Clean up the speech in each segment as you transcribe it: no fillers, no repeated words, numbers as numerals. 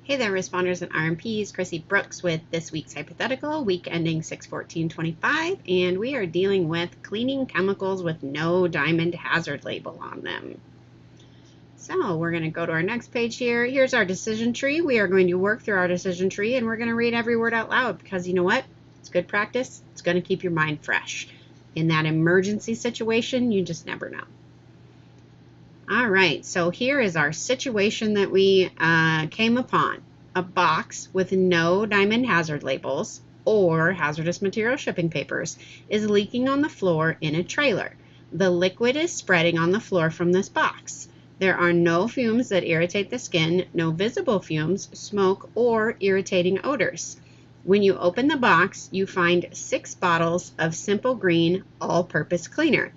Hey there, responders and RMPs. Chrissy Brooks with this week's hypothetical, week ending 6/14/25, and we are dealing with cleaning chemicals with no diamond hazard label on them. So we're going to go to our next page here. Here's our decision tree. We are going to work through our decision tree, and we're going to read every word out loud because you know what? It's good practice. It's going to keep your mind fresh. In that emergency situation, you just never know. All right, so here is our situation that we came upon. A box with no diamond hazard labels or hazardous material shipping papers is leaking on the floor in a trailer. The liquid is spreading on the floor from this box. There are no fumes that irritate the skin, no visible fumes, smoke, or irritating odors. When you open the box, you find 6 bottles of simple green all-purpose cleaner.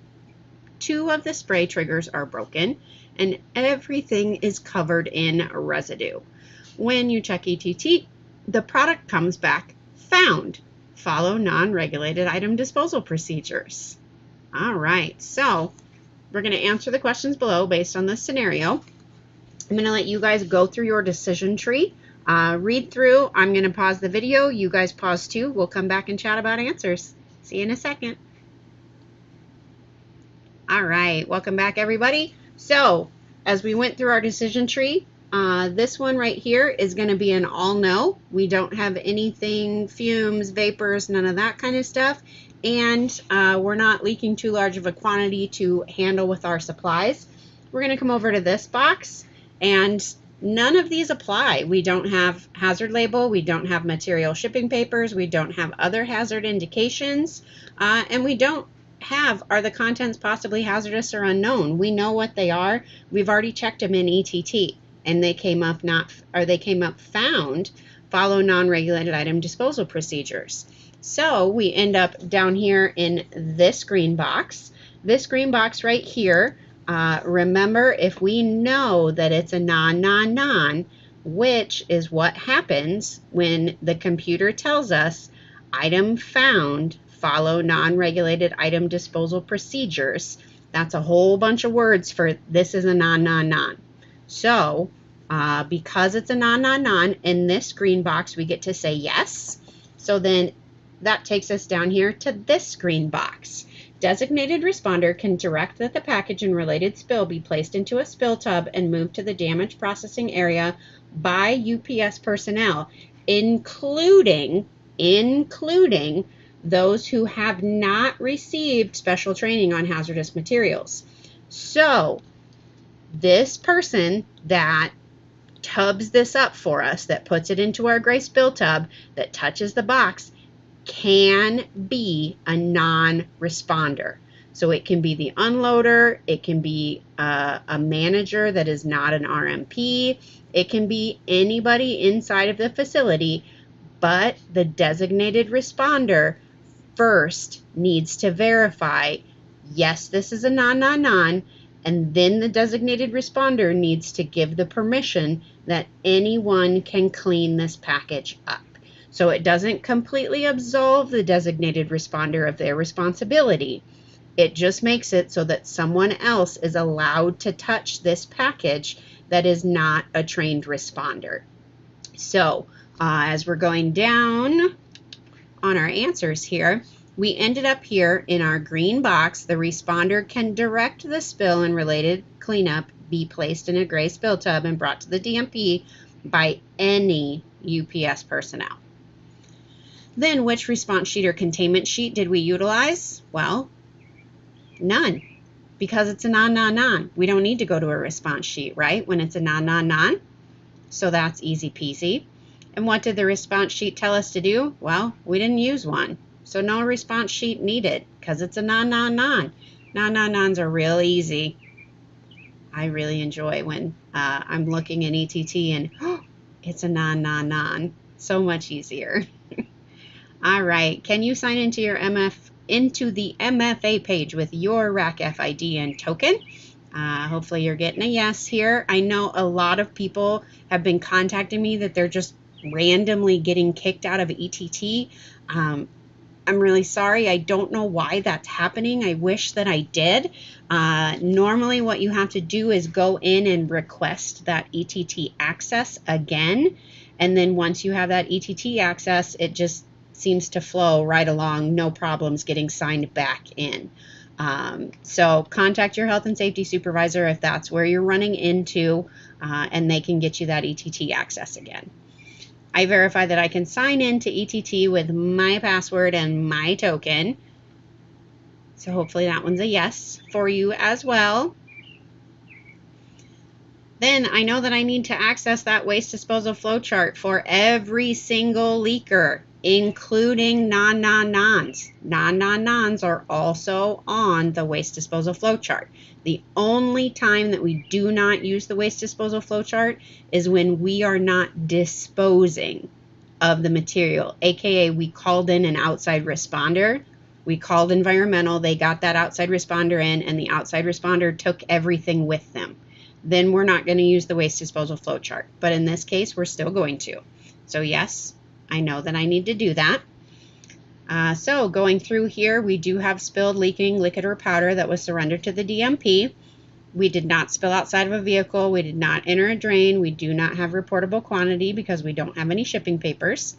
2 of the spray triggers are broken, and everything is covered in residue. When you check ETT, the product comes back found. Follow non-regulated item disposal procedures. All right, so we're going to answer the questions below based on this scenario. I'm going to let you guys go through your decision tree, read through. I'm going to pause the video. You guys pause too. We'll come back and chat about answers. See you in a second. All right, welcome back everybody. So as we went through our decision tree, this one right here is going to be an all no. We don't have anything, fumes, vapors, none of that kind of stuff. And we're not leaking too large of a quantity to handle with our supplies. We're going to come over to this box and none of these apply. We don't have hazard label. We don't have material shipping papers. We don't have other hazard indications. And we don't have, are the contents possibly hazardous or unknown? We know what they are. We've already checked them in ETT and they came up found. Follow non-regulated item disposal procedures. So we end up down here in this green box. This green box right here, remember, if we know that it's a non, which is what happens when the computer tells us item found, follow non-regulated item disposal procedures. That's a whole bunch of words for this is a non. So because it's a non, in this green box we get to say yes. So then that takes us down here to this green box. Designated responder can direct that the package and related spill be placed into a spill tub and moved to the damage processing area by UPS personnel, including those who have not received special training on hazardous materials. So this person that tubs this up for us, that puts it into our gray spill tub, that touches the box, can be a non-responder. So it can be the unloader, it can be a manager that is not an RMP, it can be anybody inside of the facility, but the designated responder first needs to verify, yes, this is a non, and then the designated responder needs to give the permission that anyone can clean this package up. So it doesn't completely absolve the designated responder of their responsibility. It just makes it so that someone else is allowed to touch this package that is not a trained responder. So as we're going down on our answers here, we ended up here in our green box. The responder can direct the spill and related cleanup be placed in a gray spill tub and brought to the DMP by any UPS personnel. Then which response sheet or containment sheet did we utilize? Well, none, because it's a non. We don't need to go to a response sheet, right, when it's a non. So that's easy peasy. And what did the response sheet tell us to do? Well, we didn't use one. So no response sheet needed because it's a non. Non-nons are real easy. I really enjoy when I'm looking in ETT and it's a non. So much easier. All right, can you sign into your the MFA page with your rack FID and token? Hopefully you're getting a yes here. I know a lot of people have been contacting me that they're just randomly getting kicked out of ETT. I'm really sorry. I don't know why that's happening. I wish that I did. Normally what you have to do is go in and request that ETT access again. And then once you have that ETT access, it just seems to flow right along, no problems getting signed back in. So contact your health and safety supervisor if that's where you're running into, and they can get you that ETT access again. I verify that I can sign in to ETT with my password and my token. So hopefully that one's a yes for you as well. Then I know that I need to access that waste disposal flow chart for every single leaker, including non-non-nons. Non-non-nons are also on the waste disposal flow chart. The only time that we do not use the waste disposal flow chart is when we are not disposing of the material, aka we called in an outside responder. We called environmental, they got that outside responder in, and the outside responder took everything with them. Then we're not going to use the waste disposal flow chart. But in this case, we're still going to. So yes, I know that I need to do that. So going through here, we do have spilled, leaking liquid or powder that was surrendered to the DMP. We did not spill outside of a vehicle. We did not enter a drain. We do not have reportable quantity because we don't have any shipping papers.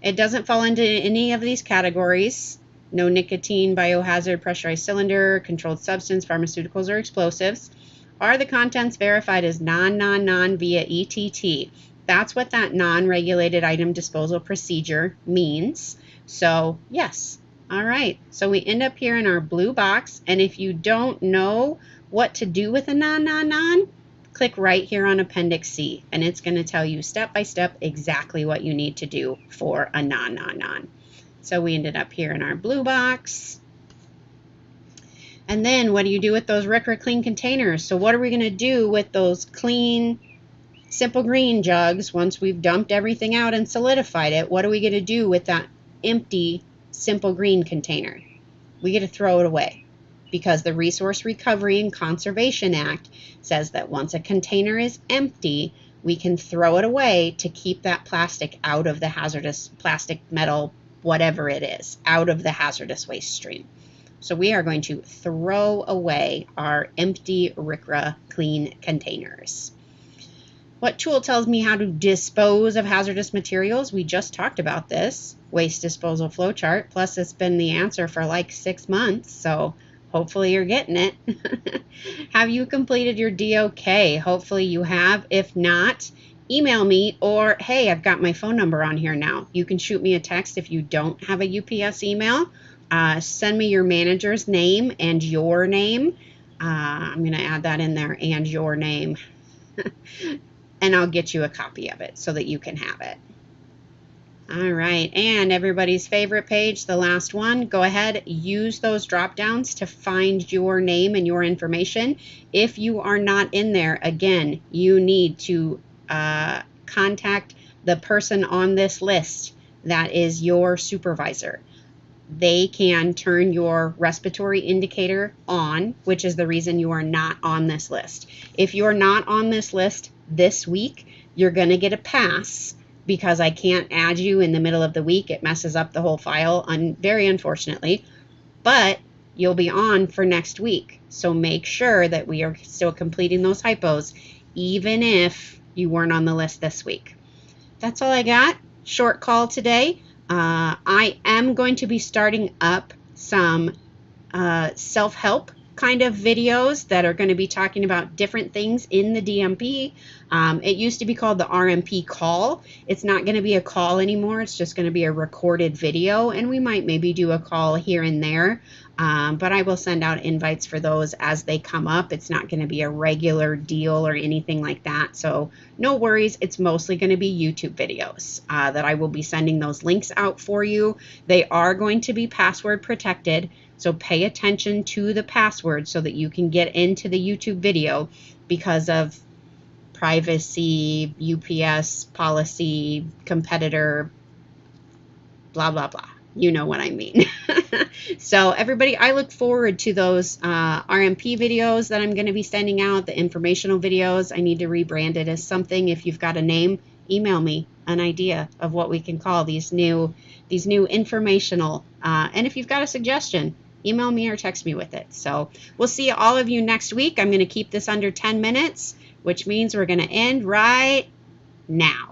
It doesn't fall into any of these categories. No nicotine, biohazard, pressurized cylinder, controlled substance, pharmaceuticals, or explosives. Are the contents verified as non via ETT? That's what that non-regulated item disposal procedure means. So yes. All right. So we end up here in our blue box. And if you don't know what to do with a non, click right here on Appendix C. And it's going to tell you step by step exactly what you need to do for a non. So we ended up here in our blue box. And then what do you do with those RCRA clean containers? So what are we going to do with those clean, simple green jugs once we've dumped everything out and solidified it? What are we going to do with that empty, simple green container? We get to throw it away because the Resource Recovery and Conservation Act says that once a container is empty, we can throw it away to keep that plastic out of the hazardous, plastic, metal, whatever it is, out of the hazardous waste stream. So we are going to throw away our empty RCRA clean containers. What tool tells me how to dispose of hazardous materials? We just talked about this waste disposal flow chart. Plus, it's been the answer for like 6 months. So hopefully you're getting it. Have you completed your DOK? Hopefully you have. If not, email me, or hey, I've got my phone number on here now. You can shoot me a text if you don't have a UPS email. Send me your manager's name and your name. I'm going to add that in there, and your name. And I'll get you a copy of it so that you can have it. All right, and everybody's favorite page, the last one, go ahead, use those drop downs to find your name and your information. If you are not in there, again, you need to contact the person on this list that is your supervisor. They can turn your respiratory indicator on, which is the reason you are not on this list. If you're not on this list this week, you're going to get a pass because I can't add you in the middle of the week. It messes up the whole file, very unfortunately, but you'll be on for next week. So make sure that we are still completing those hypos, even if you weren't on the list this week. That's all I got. Short call today. I am going to be starting up some self-help kind of videos that are going to be talking about different things in the DMP. It used to be called the RMP call. It's not going to be a call anymore. It's just going to be a recorded video, and we might maybe do a call here and there. But I will send out invites for those as they come up. It's not going to be a regular deal or anything like that. So no worries. It's mostly going to be YouTube videos that I will be sending those links out for you. They are going to be password protected. So pay attention to the password so that you can get into the YouTube video because of privacy, UPS policy, competitor, blah, blah, blah. You know what I mean. So everybody, I look forward to those RMP videos that I'm going to be sending out, the informational videos. I need to rebrand it as something. If you've got a name, email me an idea of what we can call these new informational. And if you've got a suggestion, email me or text me with it. So we'll see all of you next week. I'm going to keep this under 10 minutes, which means we're going to end right now.